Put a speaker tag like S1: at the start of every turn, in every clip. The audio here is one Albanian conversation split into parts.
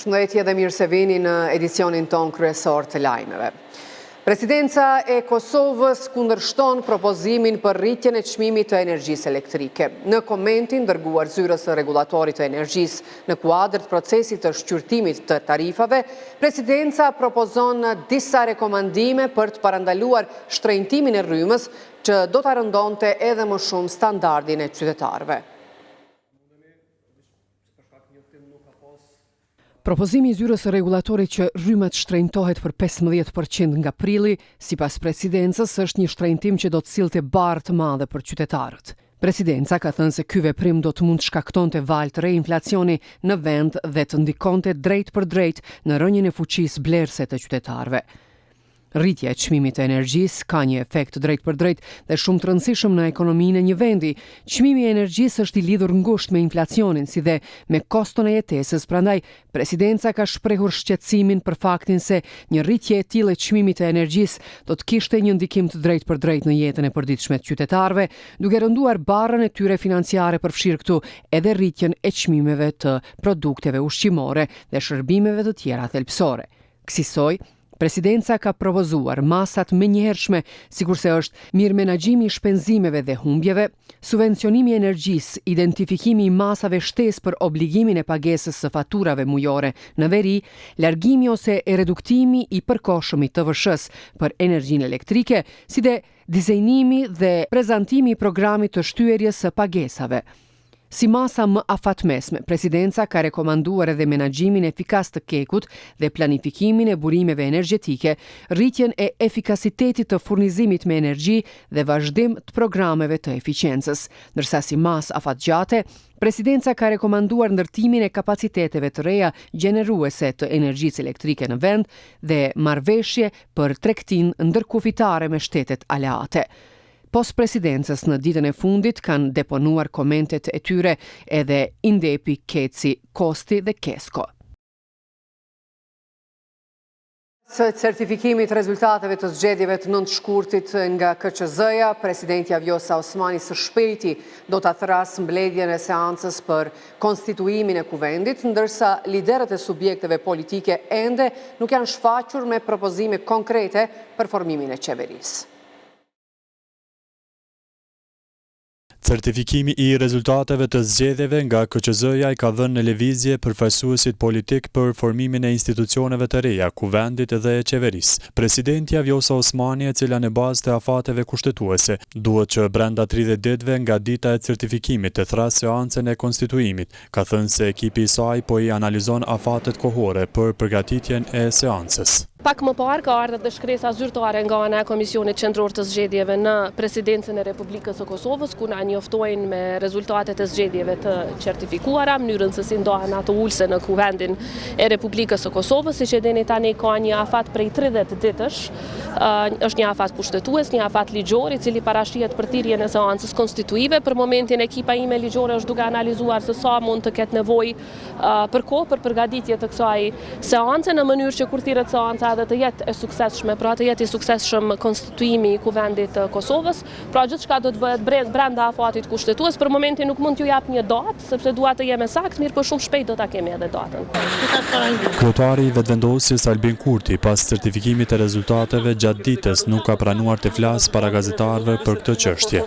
S1: Përshëndetje dhe mirë se vini në edicionin ton kryesor të lajmeve. Presidenca e Kosovës kundërshton propozimin për rritjen e çmimit të energjisë elektrike. Në komentin dërguar zyrës së rregullatorit të energjisë në kuadër të procesit të shqyrtimit të tarifave, Presidenca propozon disa rekomandime për të parandaluar shtrenjtimin e rrymës që do ta rëndonte edhe më shumë standardin e qytetarëve. Propozimi i zyrës së rregullatorit që rryma të shtrenjtohet për 15% nga prilli, sipas presidencës, është një shtrenjtim që do të sillte barë të madhe për qytetarët. Presidenca ka thënë se ky veprim do të mund të shkaktonte valë të reinflacioni në vend dhe të ndikonte drejt për drejt në rënien e fuqisë blerëse të qytetarëve. Rritja e çmimit të energjisë ka një efekt drejt për drejt dhe shumë të rëndësishëm në ekonominë e një vendi. Çmimi i energjisë është i lidhur ngushtë me inflacionin, si dhe me koston e jetesës, prandaj presidenca ka shprehur shqetësimin për faktin se një rritje e tillë e çmimit të energjisë do të kishte një ndikim të drejt për drejt në jetën e përditshme të qytetarëve, duke rënduar barrën e tyre financiare përfshirë këtu edhe rritjen e çmimeve të produkteve ushqimore dhe shërbimeve të tjera thelbësore. Kësaj Presidenca ka propozuar masat menjëhershme, sikurse është mirë menaxhimi i shpenzimeve dhe humbjeve, subvencionimi i energjisë, identifikimi i masave shtesë për obligimin e pagesës së faturave mujore në veri, largimi ose reduktimi i përkohshëm i TVSH-s për energjinë elektrike, si dhe dizajnimi dhe prezantimi i programit të shtyerjes së pagesave. Si masa më afatmesme, presidenca ka rekomanduar edhe menaxhimin efikas të kekut dhe planifikimin e burimeve energjetike, rritjen e efikasitetit të furnizimit me energji dhe vazhdim të programeve të eficiencës. Ndërsa si masë afatgjate, presidenca ka rekomanduar ndërtimin e kapaciteteve të reja gjeneruese të energjisë elektrike në vend dhe marrëveshje për tregtinë ndërkufitare me shtetet aleate. Pos presidencës në ditën e fundit kanë deponuar komentet e tyre edhe Indepi, Keci, Kosti dhe Kesko. Së certifikimit rezultateve të zgjedhjeve të nëntëshkurtit nga KQZ-ja, presidentja Vjosa Osmani së shpejti do të thrasë mbledhjen e seancës për konstituimin e kuvendit, ndërsa liderët e subjekteve politike ende nuk janë shfaqur me propozime konkrete për formimin e qeverisë.
S2: Certifikimi i rezultateve të zgjedhjeve nga KQZ-ja i ka dhënë në lëvizje përfaqësuesit politik për formimin e institucioneve të reja, kuvendit dhe e qeverisë. Presidentja Vjosa Osmani, e cila në bazë të afateve kushtetuese, duhet që brenda 30 ditëve nga dita e certifikimit të thrasë seancën e konstituimit, ka thënë se ekipi i saj po i analizon afatet kohore për përgatitjen e seancës.
S3: Pak më parë ka ardhur dhe shkresa zyrtare nga ana e Komisionit Qendror të Zgjedhjeve në Presidencën e Republikës së Kosovës, ku na njoftojnë me rezultatet e zgjedhjeve të certifikuara, mënyrën se si ndohen ato ulse në kuvendin e Republikës së Kosovës, siç e dini tani ka një afat prej 30 ditësh. Është një afat kushtetues, një afat ligjor, i cili parashihet për thirrjen e seancës konstituive. Për momentin ekipa ime ligjore është duke analizuar se sa mund të ketë nevojë për kohë për përgatitje të kësaj seance në mënyrë që kur thirret seanca dhe të jetë e suksesshme, pra të jetë i suksesshëm konstituimi i kuvendit të Kosovës, pra gjithçka do të bëhet brenda afatit kushtetues. Për momentin nuk mund t'ju jap një datë, sepse dua të jem saktë, mirë, por shumë shpejt do ta kemi edhe datën.
S2: Kryetari i Vetëvendosjes Albin Kurti, pas certifikimit të rezultateve gjatë ditës, nuk ka pranuar të flasë para gazetarëve për këtë çështje.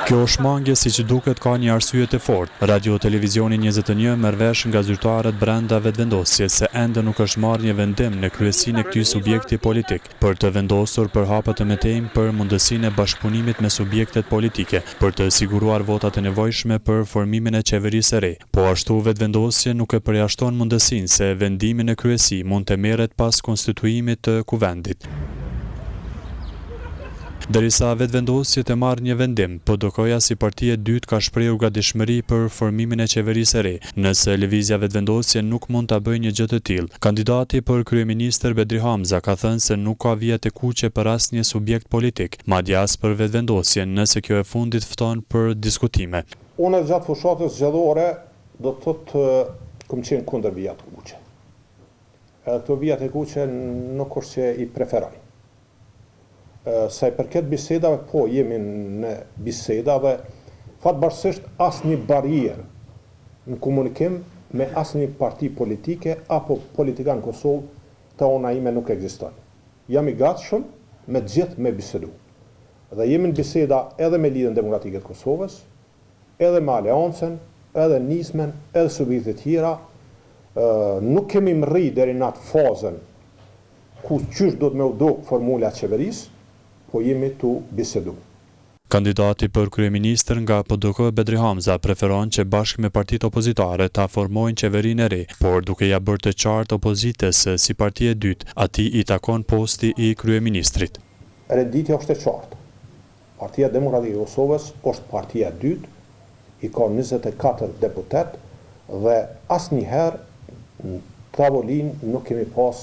S2: Kjo shmangje, siç duket, ka një arsye të fortë. Radio Televizioni 21 merr vesh nga zyrtarët brenda vetëvendosjes se ende nuk është marrë një vendim në kryesinë e këtij subjekti politik për të vendosur për hapet e metejmë për mundësinë e bashkëpunimit me subjektet politike për të siguruar votat e nevojshme për formimin e qeverisë së re. Po ashtu vetëvendosja nuk e përjashton mundësinë se vendimi në kryesi mund të merret pas konstituimit të kuvendit. Derisa vetëvendosja të marrë një vendim, PDK-ja si partia e dytë ka shprehur gatishmëri për formimin e qeverisë së re. Nëse lëvizja vetëvendosje nuk mund ta bëjë një gjë të tillë, kandidati për kryeministër Bedri Hamza ka thënë se nuk ka vija të kuqe për asnjë subjekt politik, madje as për vetëvendosjen, nëse kjo e fundit fton për diskutime.
S4: Unë gjatë fushatës zgjedhore do të thotë kam qenë kundër vijat të kuqe. Këto vijat e kuqe nuk është që i preferoj. Sa i përket bisedave, po jemi në biseda dhe fatbarësisht asnjë barierë në komunikim me asnjë parti politike apo politikan Kosovë të ona ime nuk ekziston. Jam i gatshëm me gjithë me bisedu. Dhe jemi në biseda edhe me Lidhjen Demokratike të Kosovës, edhe me Aleancën, edhe Nismen, edhe subjekte të tjera. Nuk kemi mri deri në atë fazën ku qysh do të me udhëk formula e qeverisë, po jemi tu bisedu.
S2: Kandidati për kryeministër nga PDK Bedri Hamza preferon që bashkë me partitë opozitare ta formojnë qeverinë e re, por duke ja bërë të qartë opozitës se si partia e dytë, atij i takon posti i kryeministrit.
S4: Renditja është e qartë. Partia Demokratike e Kosovës është partia e dytë, i ka 24 deputet dhe asnjëherë në tavolinë nuk kemi pas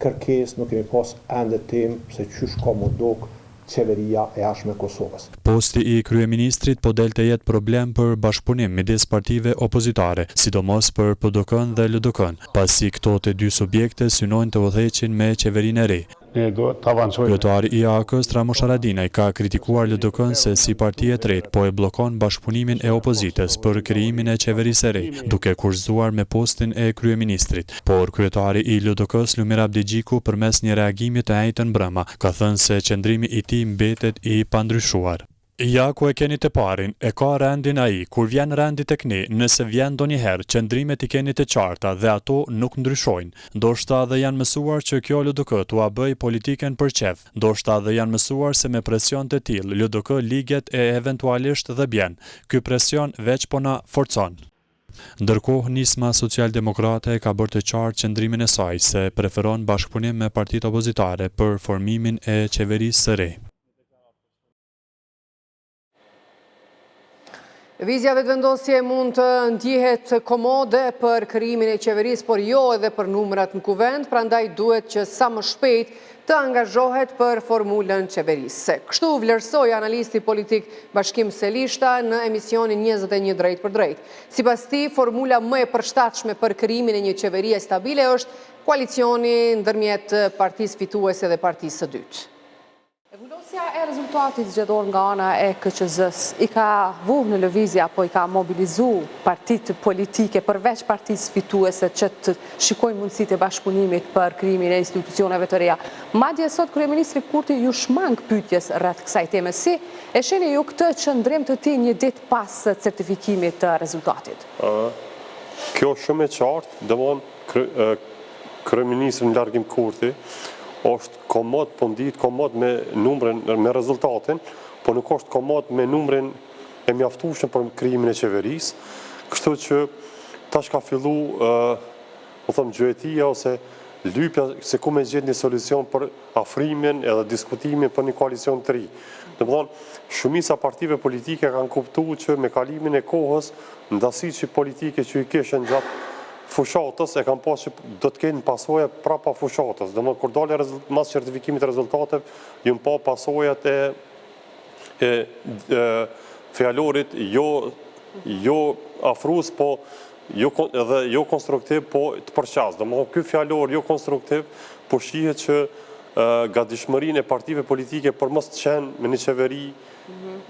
S4: kërkesë, nuk kemi pas ende temë se çysh ka mundok qeveria e jashtme e Kosovës.
S2: Posti i kryeministrit po del të jetë problem për bashkëpunim midis partive opozitare, sidomos për PDK-n dhe LDK-n, pasi këto të dy subjekte synojnë të udhëheqin me qeverinë e re. Kryetari i AK-s Ramush Haradinaj ka kritikuar LDK-n se si parti e tretë po e bllokon bashkëpunimin e opozitës për krijimin e qeverisë së re, duke kurrëzuar me postin e kryeministrit. Por kryetari i LDK-s Lumir Abdigjiku përmes një reagimi të njëjtën brëma ka thënë se qëndrimi i tij mbetet i pandryshuar. Ja ku e keni të parin, e ka rendin ai, kur vjen rendi tek ne, nëse vjen ndonjëherë, qëndrimet i keni të qarta dhe ato nuk ndryshojnë. Ndoshta dhe janë mësuar që kjo LDK t'ua bëj politiken për qef. Ndoshta dhe janë mësuar se me presion të tillë LDK liget e eventualisht dhe bjen. Ky presion veç po na forcon. Ndërkohë Nisma Socialdemokrate ka bërë të qartë qëndrimin e saj se preferon bashkëpunim me partitë opozitare për formimin e qeverisë së re.
S1: Vizja vetëvendosje mund të ndjehet komode për krijimin e qeverisë, por jo edhe për numrat në kuvend, prandaj duhet që sa më shpejt të angazhohet për formulën qeverisë. Kështu vlerësoi analisti politik Bashkim Selishta në emisionin 21 drejt për drejt. Sipas tij, formula më e përshtatshme për krijimin e një qeverie stabile është koalicioni ndërmjet partisë fituese dhe partisë së dytë.
S5: Evaluacia e rezultatit zgjedhor nga ana e KQZ-s i ka vuhë në lëvizje apo i ka mobilizu partitë politike përveç partisë fituese që të shikojnë mundësitë e bashkëpunimit për krijimin e institucioneve të reja. Madje sot kryeministri Kurti ju shmang pyetjes rreth kësaj teme. Si e shihni ju këtë qëndrim të tij një ditë pas certifikimit të rezultatit?
S6: Kjo është shumë e qartë, domthonë kryeministri në largim Kurti është komod, po ndit komod me numrin, me rezultatin, po nuk është komod me numrin e mjaftueshëm për krijimin e qeverisë. Kështu që tash ka fillu, gjyëtia ose lypja se ku me gjetë një solucion për afrimin edhe diskutimin për një koalicion të ri. Domthonë, shumica partive politike kanë kuptuar që me kalimin e kohës, ndasitë politike që i kishin gjatë fushatës e kam pas që do të kenë pasoja prapa fushatës. Domthonë kur dole mas certifikimit të rezultateve, ju pa pasojat e fjalorit jo afrues, po edhe jo konstruktiv, po të përqas. Domthonë ky fjalor jo konstruktiv po shihet që gatishmërinë e partive politike për mos të qenë me një qeveri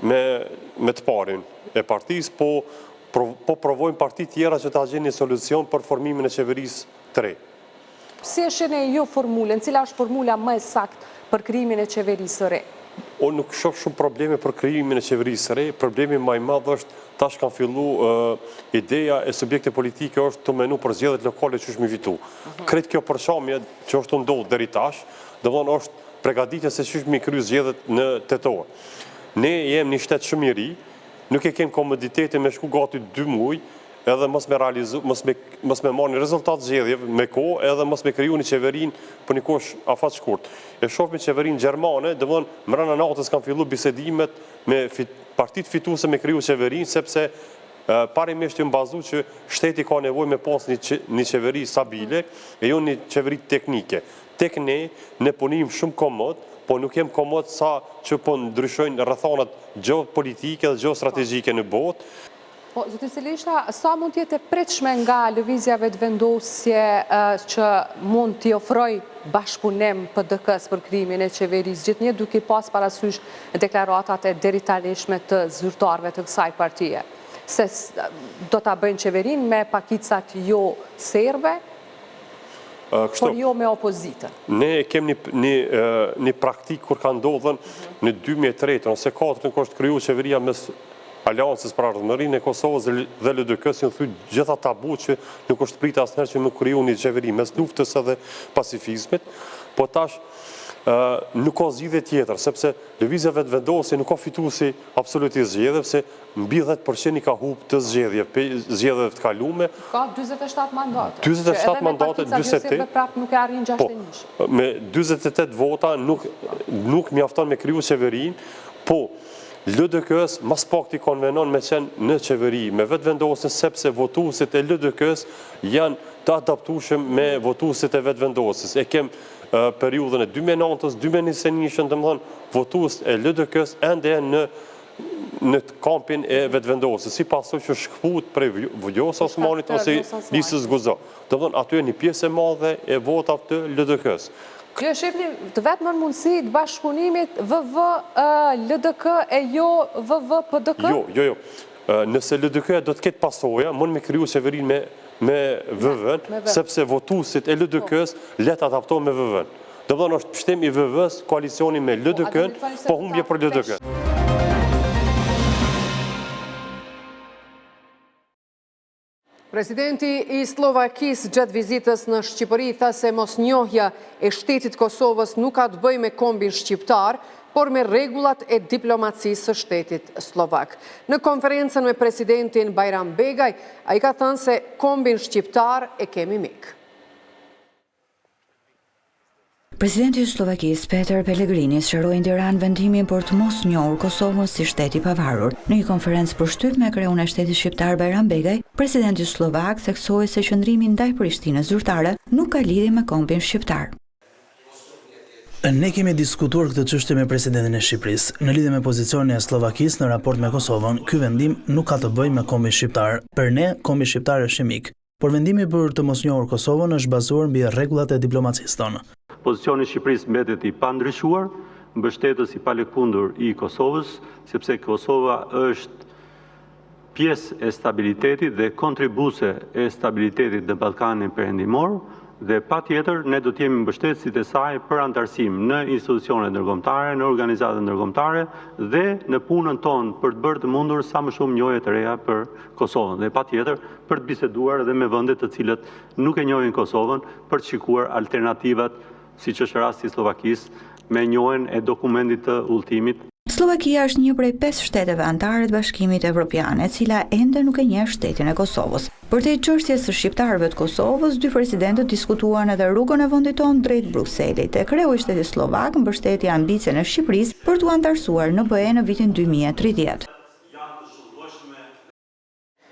S6: me të parin e partisë, po provojnë parti tjera që ta gjenë një solucion për formimin e qeverisë të re.
S5: Si e shihni ju formulën? Cila është formula më e saktë për krijimin e qeverisë së re?
S6: Unë nuk shoh shumë probleme për krijimin e qeverisë së re. Problemi më i madh është tash kanë filluar ideja e subjekte politike është të menu për zgjedhjet lokale që është mi fitu. Kretë kjo përçamje që është ndodhur deri tash, domthonë është përgatitja se çish mi krye zgjedhjet në tetor. Ne jemi një shtet shumë i ri, nuk e kemë komoditetin me shku gati 2 muaj, edhe mos me marrë një rezultat zgjedhjeve me kohë, edhe mos me kriju një qeverin për një kohë afat shkurt. E shohim qeverin gjermane, domthonë mbrana natës kanë fillu bisedimet me partit fituese me kriju qeverin, sepse parimisht ju mbazu që shteti ka nevojë me pas një qeveri stabile e jo një qeveri teknike. Tek ne punim shumë komod, po nuk jem komod sa që po ndryshojnë rrethanat gjeopolitike dhe geostrategjike në botë.
S5: Po, zoti Selishta, sa mund t'jetë e pritshme nga lëvizja vetëvendosje që mund t'i ofroj bashkëpunim PDK-s për krimin e qeverisë, gjithnjë duke pas parasysh deklaratat e deritalishme të zyrtarëve të kësaj partie? Se do t'a bëjnë qeverin me pakicat jo serbe, por jo me opozitën.
S6: Ne kemi një praktikë kur ka ndodhen në 2003 ose 2004 në kështë kryu qeveria mes Aleancës për Ardhmërinë e Kosovës dhe LDK-s në thy gjitha tabu që nuk është pritë asnjëherë që më kriju një qeveri mes luftës edhe pacifizmit, po tash nuk ka zgjidhje tjetër, sepse lëvizja vetëvendosje nuk ka fituesi absolutisht zgjedhje, se mbi 10% i ka humbë të zgjedhjeve të kaluame.
S5: Ka 47 mandate.
S6: 47 mandate, 48.
S5: Prapë nuk e arrin 61.
S6: Po, me 48 vota nuk mjafton me kriju qeverinë, po LDK-s mas pak t'i konvenon me qenë në qeveri, me vetëvendosjen, sepse votuesit e LDK-s janë të adaptueshëm me votuesit e vetëvendosjes. E kem periudhën e 2009-s, 2021-shën, domethënë votues e LDK-s ende në kampin e vetëvendosjes, si pasoj që shkput prej Vjosa Osmanit ose Lisës Guzo. Domethënë aty një pjesë e madhe e votave të LDK-s.
S5: Jo, shefni, të vetëm mundësi të bashkëpunimit VV-LDK e jo VV-PDK?
S6: Jo. Nëse LDK do të ketë pasoja, mund me kriju qeverin me VV-n, sepse votuesit e LDK-s let adaptohen me VV-n. Domethënë është pështem i VV-s, koalicioni me LDK-n, po humbje për LDK.
S1: Presidenti i Slovakisë gjatë vizitës në Shqipëri tha se mosnjohja e shtetit Kosovës nuk ka të bëjë me kombin shqiptar, por me rregullat e diplomacisë së shtetit slovak. Në konferencën me presidentin Bajram Begaj, ai ka thënë se kombin shqiptar e kemi mik.
S7: Presidenti i Slovakisë Peter Pellegrini sqaroi në Tiranë vendimin për të mos njohur Kosovën si shtet i pavarur. Në një konferencë për shtyp me kreun e shtetit shqiptar Bajram Begaj, presidenti slovak theksoi se qëndrimi ndaj Prishtinës zyrtare nuk ka lidhje me kombin shqiptar.
S8: Ne kemi diskutuar këtë çështje me presidentin e Shqipërisë. Në lidhje me pozicionin e Slovakisë në raport me Kosovën, ky vendim nuk ka të bëjë me kombin shqiptar. Për ne, kombi shqiptar është mik, por vendimi për të mos njohur Kosovën është bazuar mbi rregullat e diplomacisë tonë.
S9: Pozicioni i Shqipërisë mbetet i pandryshuar, mbështetës i palëkpundur i Kosovës, sepse Kosova është pjesë e stabilitetit dhe kontribuese e stabilitetit në Ballkanin Perëndimor, dhe patjetër ne do të jemi mbështetësit e saj për antarësim në institucionet ndërkombëtare, në organizata ndërkombëtare dhe në punën tonë për të bërë të mundur sa më shumë njohje të reja për Kosovën dhe patjetër për të biseduar edhe me vende të cilët nuk e njohin Kosovën për të shikuar alternativat, siç është rasti i Slovakisë, me njohjen e dokumentit të udhëtimit.
S7: Slovakia është një prej 5 shteteve anëtare të Bashkimit Evropian, e cila ende nuk e njeh shtetin e Kosovës. Për te çështjes së shqiptarëve të Kosovës, dy presidentët diskutuan edhe rrugën e vendit tonë drejt Brukselit. E kreu i shtetit slovak mbështeti ambicien e Shqipërisë për t'u antarësuar në BE në vitin 2030.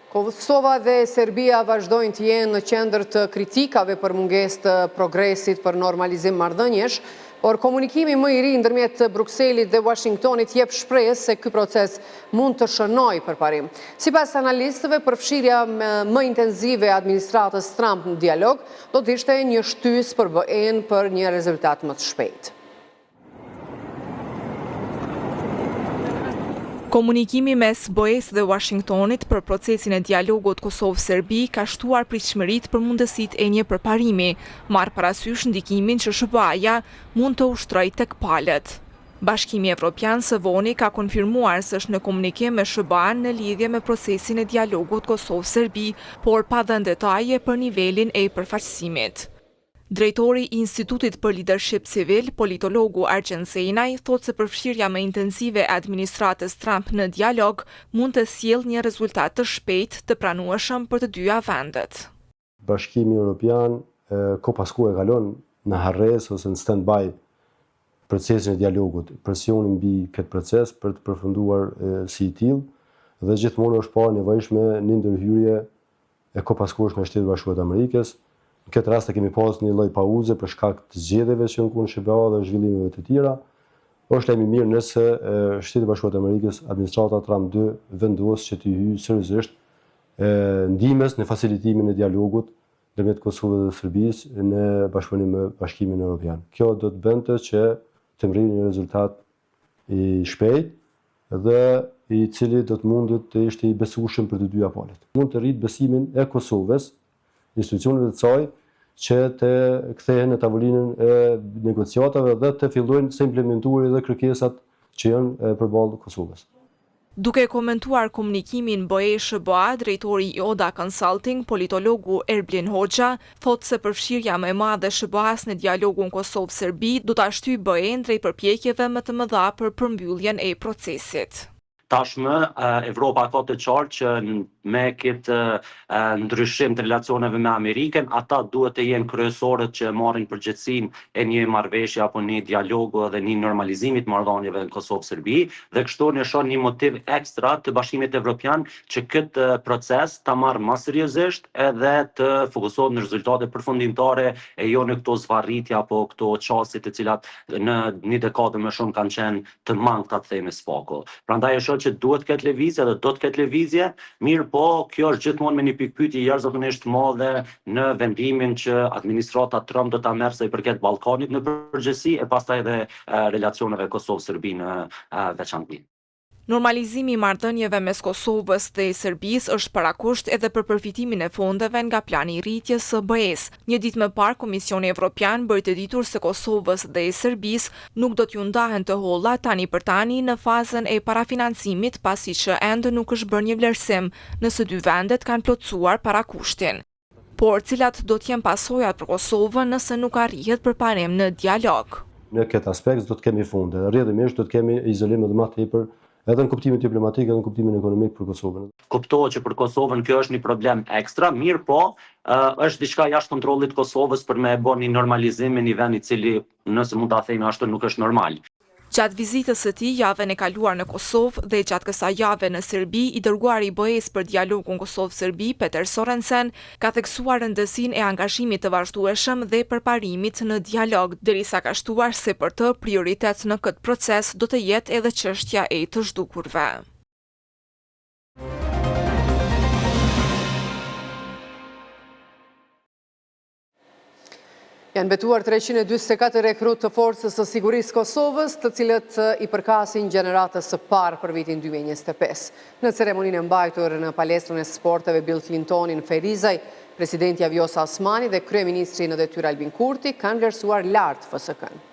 S1: Kosova dhe Serbia vazhdojnë të jenë në qendër të kritikave për mungesë të progresit për normalizim marrëdhëniesh, por komunikimi më i ri ndërmjet Brukselit dhe Washingtonit jep shpresë se ky proces mund të shënojë përparim. Sipas analistëve, përfshirja më intenzive e administratës Trump në dialog do të ishte një shtys për BE-n për një rezultat më të shpejtë.
S10: Komunikimi mes BE-s dhe Washingtonit për procesin e dialogut Kosovë-Serbi ka shtuar pritshmëritë për mundësitë e një përparimi, marrë parasysh ndikimin që SBA-ja mund të ushtrojë tek palët. Bashkimi Evropian së voni ka konfirmuar se është në komunikim me SBA-n në lidhje me procesin e dialogut Kosovë-Serbi, por pa dhënë detaje për nivelin e përfaqësimit. Drejtori i Institutit për Leadership Civil, politologu Argjen Sejnaj, thotë se përfshirja më intensive e administratës Trump në dialog mund të sjellë një rezultat të shpejtë të pranueshëm për të dyja vendet.
S11: Bashkimi Evropian ko pasku e kalon në harres ose në stand-by procesin e dialogut, presionin mbi këtë proces për të përfunduar si i tillë dhe gjithmonë është pa nevojshme një ndërhyrje e ko paskush në Shtetet Bashkuara të Amerikës. Në këtë rast kemi pas një lloj pauze për shkak të zgjedhjeve që në SBA dhe zhvillimeve të tjera. Është lajm i mirë nëse Shtetet Bashkuara të Amerikës, administrata Trump 2 vendos që të hyjë seriozisht ndihmës në facilitimin e dialogut ndërmjet Kosovës dhe Serbisë në bashkëpunim me Bashkimin Evropian. Kjo do të bënte që të mrijë një rezultat i shpejt dhe i cili do të mundet të ishte i besueshëm për të dyja palët. Mund të rritë besimin e Kosovës, institucioneve të saj, që të kthehen në tavolinën e negociatave dhe të fillojnë të implementojnë edhe kërkesat që janë përballë Kosovës.
S10: Duke komentuar komunikimin BE-SHBA, drejtori i Oda Consulting, politologu Erblin Hoxha, thotë se përfshirja më e madhe e SHBA-s në dialogun Kosovë-Serbi do ta shtyjë BE-n drejt përpjekjeve më të mëdha për përmbylljen e procesit.
S12: Tashmë, Evropa ka të qartë që me këtë ndryshim të relacioneve me Amerikën, ata duhet të jenë kryesorët që marrin përgjegjësinë e një marrëveshje apo një dialogu dhe një normalizimit të marrëdhënieve në Kosovë-Serbi, dhe kështu ne shoh një motiv ekstra të Bashkimit Evropian që këtë proces ta marrë më seriozisht edhe të fokusohet në rezultate përfundimtare e jo në këto zvarritje apo këto çaste të cilat në një dekadë më shumë kanë qenë të mangëta të themi sfaku. Prandaj e shoh që duhet këtë lëvizje dhe do të ketë lëvizje, mirë po kjo është gjithmonë me një pikpyetje jashtëzakonisht të madhe në vendimin që administrata Trump do ta merrë sa i përket Ballkanit në përgjithësi e pastaj edhe relacioneve Kosovë-Serbi në veçantë.
S10: Normalizimi i marrëdhënieve mes Kosovës dhe Serbisë është parakusht edhe për përfitimin e fondeve nga plani i rritjes së BE-s. Një ditë më parë, Komisioni Evropian bëri të ditur se Kosovës dhe Serbisë nuk do t'ju ndahen të holla tani për tani në fazën e parafinancimit, pasi që ende nuk është bërë një vlerësim nëse dy vendet kanë plotësuar parakushtin. Por cilat do t'jenë pasojat për Kosovën nëse nuk arrihet përparim në dialog?
S11: Në këtë aspekt do të kemi fonde. Rrjedhimisht do të kemi izolim edhe më tepër edhe në kuptimin diplomatik edhe në kuptimin ekonomik për Kosovën.
S12: Kuptohet që për Kosovën kjo është një problem ekstra, mirë po është diçka jashtë kontrollit Kosovës për me bërë një normalizim me një vend i cili, nëse mund ta themi ashtu, nuk është normal.
S10: Gjatë vizitës së tij javën e kaluar në Kosovë dhe gjatë kësaj jave në Serbi, i dërguari i BE-s për dialogun Kosovë-Serbi, Peter Sorensen, ka theksuar rëndësinë e angazhimit të vazhdueshëm dhe përparimit në dialog, derisa ka shtuar se për të prioritet në këtë proces do të jetë edhe çështja e të zhdukurve.
S1: Janë betuar 324 rekrut të forcës së sigurisë Kosovës, të cilët i përkasin gjeneratës së parë për vitin 2025. Në ceremoninë e mbajtur në palestrën e sporteve Bill Clintonin Ferizaj, presidenti Vjosa Osmani dhe kryeministri në detyrë Albin Kurti kanë vlerësuar lart FSK-n.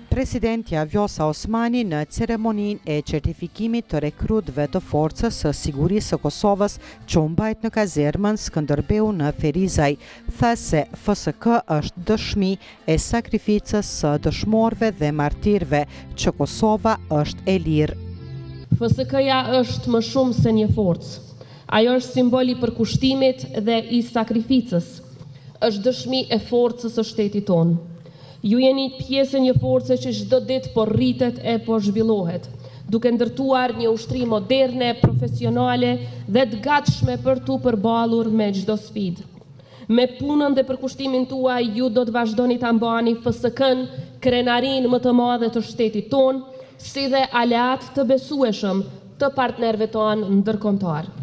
S13: Presidenti Vjosa Osmani në ceremoninë e certifikimit të rekrutëve të forcës së sigurisë së Kosovës që u mbajt në kazermën Skënderbeu në Ferizaj, tha se FSK është dëshmi e sakrificës së dëshmorëve dhe martirëve që Kosova është e lirë.
S3: FSK-ja është më shumë se një forcë. Ajo është simbol i përkushtimit dhe i sakrificës. Është dëshmi e forcës së shtetit tonë. Ju jeni pjesë e një force që çdo ditë po rritet e po zhvillohet, duke ndërtuar një ushtri moderne, profesionale dhe të gatshme për tu përballur me çdo sfidë. Me punën dhe përkushtimin tuaj ju do të vazhdoni ta mbani FSK-n krenarinë më të madhe të shtetit tonë, si dhe aleat të besueshëm të partnerëve tonë ndërkombëtar.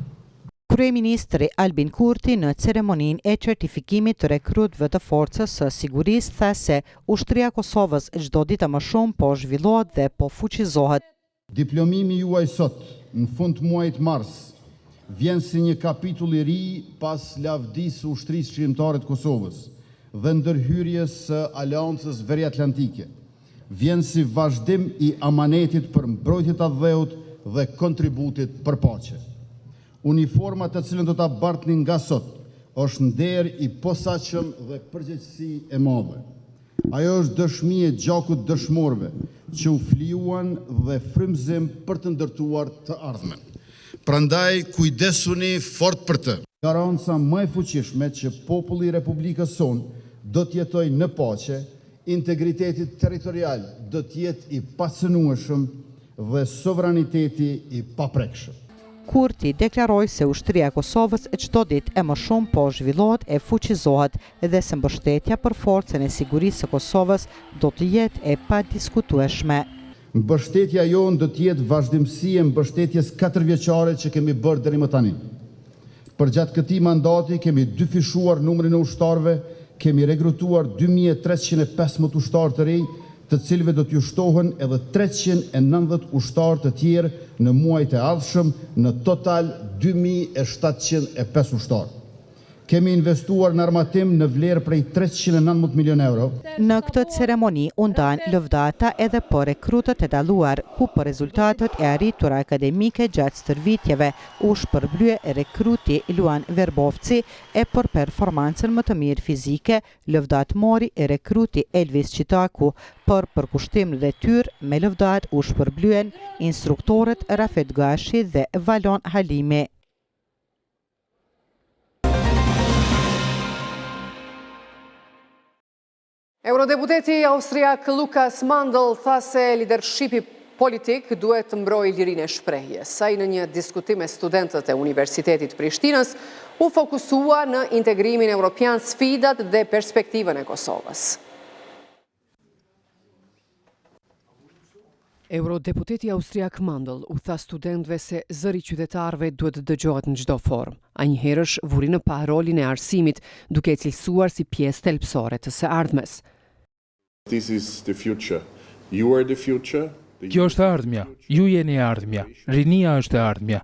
S13: Kryeministri Albin Kurti në ceremoninë e certifikimit të rekrutëve të forcës së sigurisë tha se ushtria Kosovës çdo ditë më shumë po zhvillohet dhe po fuqizohet.
S14: Diplomimi juaj sot, në fund muajit mars, vjen si një kapitull i ri pas lavdisë ushtrisë shqiptare të Kosovës dhe ndërhyrjes së Aleancës Veriatlantike. Vjen si vazhdim i amanetit për mbrojtje të dheut dhe kontributit për paqe. Uniforma të cilën do ta bartni nga sot është nder i posaçëm dhe përgjegjësi e madhe. Ajo është dëshmi e gjakut dëshmorëve që u fliuan dhe frymëzim për të ndërtuar të ardhmen. Prandaj kujdesuni fort për të. Garanca më e fuqishme që populli i Republikës sonë do të jetojë në paqe, integriteti territorial do të jetë i pacënueshëm dhe sovraniteti i paprekshëm.
S13: Kurti deklaroi se ushtria e Kosovës çdo ditë e më shumë po zhvillohet e fuqizohet dhe se mbështetja për forcën e sigurisë së Kosovës do të jetë e padiskutueshme.
S14: Mbështetja jonë do të jetë vazhdimsi e mbështetjes 4 vjeçare që kemi bërë deri më tani. Për gjatë këtij mandati kemi dyfishuar numrin e ushtarëve, kemi rekrutuar 2315 ushtarë të rinj, të cilëve do t'ju shtohen edhe 390 ushtarë të tjerë në muajt e ardhshëm, në total 2705 ushtarë. Kemi investuar në armatim në vlerë prej 319 milion euro.
S13: Në këtë ceremoni u ndan lëvdata edhe për rekrutët e dalluar, ku për rezultatet e arritura akademike gjatë stërvitjeve u shpërblye rekruti Luan Verbovci e për performancën më të mirë fizike, lëvdat mori e rekruti Elvis Qitaku. Për përkushtim dhe tyr me lëvdat u shpërblyen instruktorët Rafet Gashi dhe Valon Halimi.
S1: Eurodeputeti austriak Lukas Mandl tha se lidershipi politik duhet të mbrojë lirinë e shprehjes. Ai në një diskutim me studentët e Universitetit Prishtinës u fokusua në integrimin evropian, sfidat dhe perspektivën e Kosovës. Eurodeputeti austriak Mandl u tha studentëve se zëri qytetarëve duhet të dëgjohet në çdo formë. Ai njëherësh vuri në pa rolin e arsimit, duke e cilësuar si pjesë thelbësore të së ardhmes.
S15: This is the future. You are the future.
S16: Kjo është e ardhmja, ju jeni e ardhmja, rinia është e ardhmja,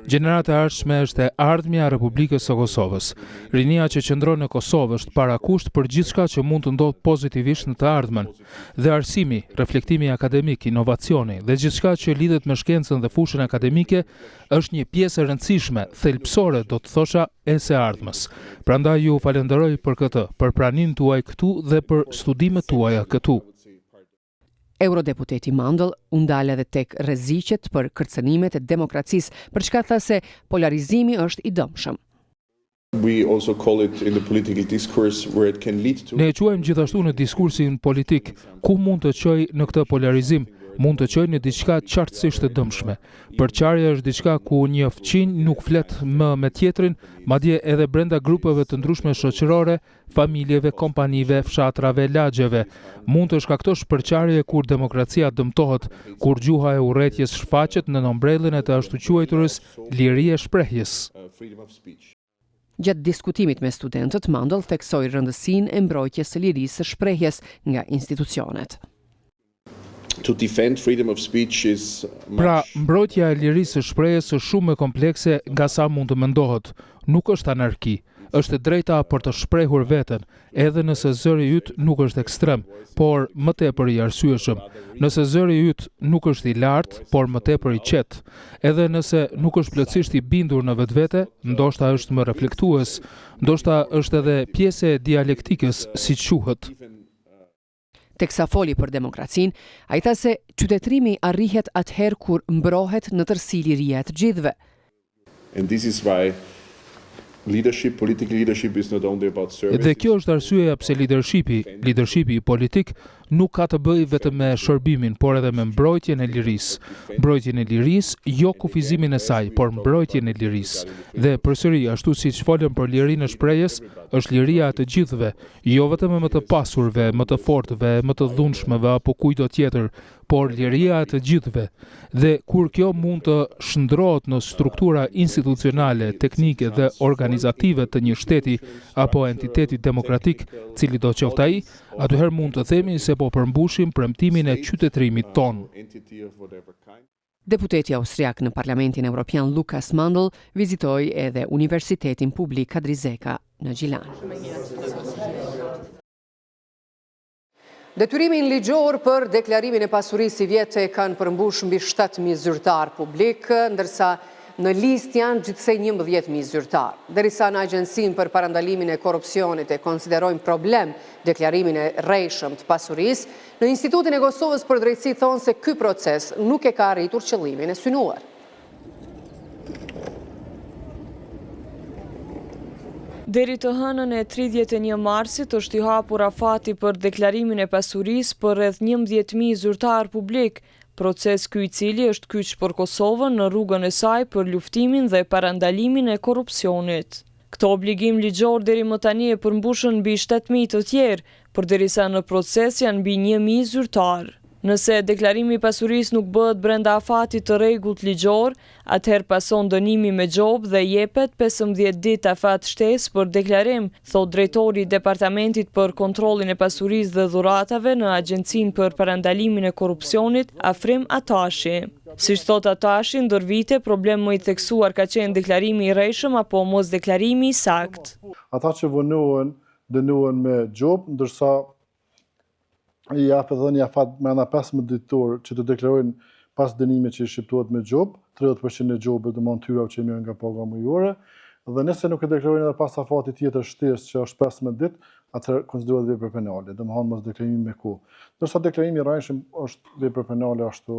S16: gjenerata e ardhshme është e ardhmja e Republikës së Kosovës. Rinia që qëndron në Kosovë është parakusht për gjithçka që mund të ndodhë pozitivisht në të ardhmen. Dhe arsimi, reflektimi akademik, inovacioni dhe gjithçka që lidhet me shkencën dhe fushën akademike është një pjesë e rëndësishme, thelbësore do të thosha e së ardhmës. Prandaj ju falenderoj për këtë, për praninë tuaj këtu dhe për studimet tuaja këtu.
S1: Eurodeputeti Mandl u ndal edhe tek rreziqet për kërcënimet e demokracisë, për çka tha se polarizimi është i dëmshëm.
S15: We also call it in the political discourse where it can lead to.
S16: Ne e quajmë gjithashtu në diskursin politik, ku mund të çojë në këtë polarizim, mund të çojë në diçka qartësisht të dëmshme. Përçarja është diçka ku një fëmijë nuk flet më me tjetrin, madje edhe brenda grupeve të ndryshme shoqërore, familjeve, kompanive, fshatrave, lagjeve. Mund të shkaktosh përçarje kur demokracia dëmtohet, kur gjuha e urrëties shfaqet në ombrellën e të ashtu quajturës liri e shprehjes.
S1: Gjatë diskutimit me studentët, Mandl theksoi rëndësinë e mbrojtjes së lirisë së shprehjes nga institucionet.
S15: To defend freedom of speech is
S16: Pra, mbrojtja e lirisë së shprehjes është shumë më komplekse nga sa mund të mendohet. Nuk është anarki, është e drejta për të shprehur veten, edhe nëse zëri yt nuk është ekstrem, por më tepër i arsyeshëm. Nëse zëri yt nuk është i lartë, por më tepër i qetë, edhe nëse nuk është plotësisht i bindur në vetvete, ndoshta është më reflektues, ndoshta është edhe pjesë e dialektikës, siç quhet.
S1: Teksa foli për demokracinë, ai tha se qytetërimi arrihet atëherë kur mbrohet në tërësi liria e të gjithëve.
S15: And this is why political leadership is not only about service.
S16: Dhe kjo është arsyeja pse leadershipi politik nuk ka të bëjë vetëm me shërbimin, por edhe me mbrojtjen e lirisë. Mbrojtjen e lirisë, jo kufizimin e saj, por mbrojtjen e lirisë. Dhe përsëri, ashtu siç folëm për lirinë e shprehjes, është liria e të gjithëve, jo vetëm e më të pasurve, më të fortëve, më të dhunshmeve apo kujdo tjetër, por liria e të gjithëve. Dhe kur kjo mund të shndrohet në struktura institucionale, teknike dhe organizative të një shteti apo entiteti demokratik, cili do qoftë ai, atëherë mund të themi se po përmbushim premtimin e qytetërimit ton.
S1: Deputeti austriak në Parlamentin Evropian Lukas Mandl vizitoi edhe Universitetin Publik Kadrizeka në Gjilan. Detyrimin ligjor për deklarimin e pasurisë i vjetë kanë përmbush mbi 7.000 zyrtar publik, ndërsa në listë janë gjithsej 11.000 zyrtar. Derisa në Agjencinë për parandalimin e korrupsionit e konsiderojnë problem deklarimin e rrejshëm të pasurisë, në Institutin e Kosovës për Drejtësi thonë se ky proces nuk e ka arritur qëllimin e synuar.
S17: Deri të hënën e 31 marsit është i hapur afati për deklarimin e pasurisë për rreth 11.000 zyrtar publik, proces ky i cili është kyç për Kosovën në rrugën e saj për luftimin dhe parandalimin e korrupsionit. Këtë obligim ligjor deri më tani e përmbushën mbi 7.000 të tjerë, përderisa në proces janë mbi 1.000 zyrtar. Nëse deklarimi i pasurisë nuk bëhet brenda afatit të rregullt ligjor, atëherë pason dënimi me gjobë dhe jepet 15 ditë afat shtesë për deklarim, thot drejtori i Departamentit për Kontrollin e Pasurisë dhe Dhuratave në Agjencinë për Parandalimin e Korrupsionit, Afrim Atashi. Siç thot Atashi, ndër vite problem më i theksuar ka qenë deklarimi i rrejshëm apo mos deklarimi i saktë.
S18: Ata që dënohen me gjobë, ndërsa i japet dhënia afat me 15 ditor që të deklarojnë pas dënimit që i shqiptohet me gjobë, 30% e gjobës dëmon tyrat që merren nga paga mujore, dhe nëse nuk e deklarojnë edhe pas afatit tjetër shtesë që është 15 ditë, atëherë konsiderohet vepër penale, domethënë mos deklarimi me kohë. Ndërsa deklarimi i rrajshëm është vepër penale ashtu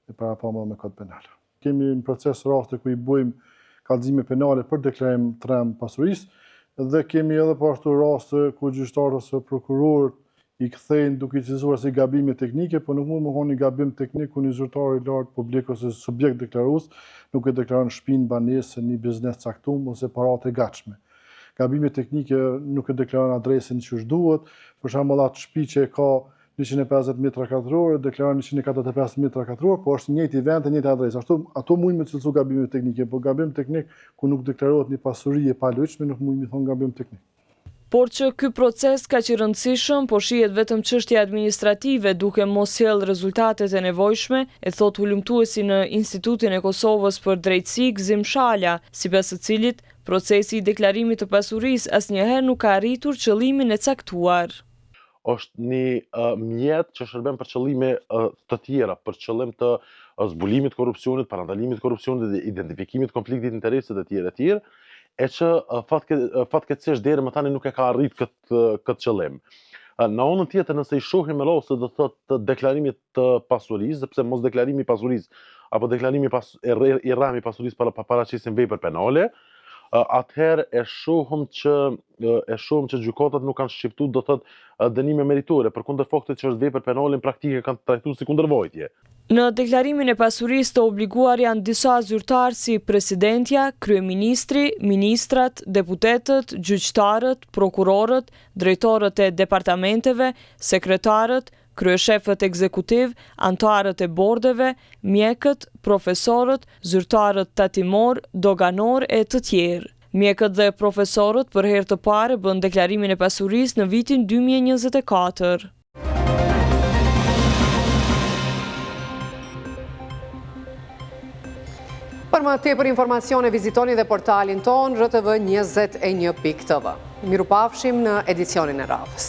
S18: e parapamë me kod penal. Kemi në proces raste ku i bëjmë kallëzime penale për deklarim trem pasurisë dhe kemi edhe po ashtu raste ku gjyqtarët ose prokurorët i kthejnë duke i cilësuar si gabime teknike, por nuk mund të qenë gabim teknik ku një zyrtar i lartë publik ose subjekt deklarues nuk e deklaron shtëpinë, banesën, një biznes caktuar ose paratë e gatshme. Gabime teknike nuk e deklaron adresën që duhet, për shembull atë shtëpi që ka 150 metra katror, deklaron 145 metra katror, por është njëjti vend e njëjta adresë. Ashtu ato mund të cilësu gabime teknike, por gabim teknik ku nuk deklarohet një pasuri e palojshme nuk mund të thonë gabim teknik.
S17: Por që ky proces ka që rëndësishëm, po shihet vetëm çështje administrative duke mos sjellë rezultatet e nevojshme, e thot ulëmtuesi në Institutin e Kosovës për Drejtësi Gzim Shala, sipas së cilit procesi i deklarimit të pasurisë asnjëherë nuk ka arritur qëllimin e caktuar.
S19: Është një mjet që shërben për qëllime të tjera, për qëllim të zbulimit korrupsionit, parandalimit korrupsionit dhe identifikimit konfliktit interesit e tjerë, e që fatkeqësisht deri më tani nuk e ka arrit këtë qëllim. Në anën tjetër, nëse i shohim me radhë do thotë deklarimit të pasurisë, sepse mos deklarimi i pasurisë apo deklarimi i rrami i pasurisë paraqesin vepër penale, atëherë e shohim që gjykatat nuk kanë shqiptuar do thotë dënime meritore, përkundër faktit që është vepër penale në praktike kanë trajtuar si kundërvojtje.
S17: Në deklarimin e pasurisë të obliguar janë disa zyrtarë si presidentja, kryeministri, ministrat, deputetët, gjyqtarët, prokurorët, drejtorët e departamenteve, sekretarët, kryeshefët ekzekutiv, antarët e bordeve, mjekët, profesorët, zyrtarët tatimor, doganor e të tjerë. Mjekët dhe profesorët për herë të parë bën deklarimin e pasurisë në vitin 2024.
S5: Për më tepër informacione vizitoni dhe portalin ton rtv21.tv. Mirupafshim në edicionin e radhës.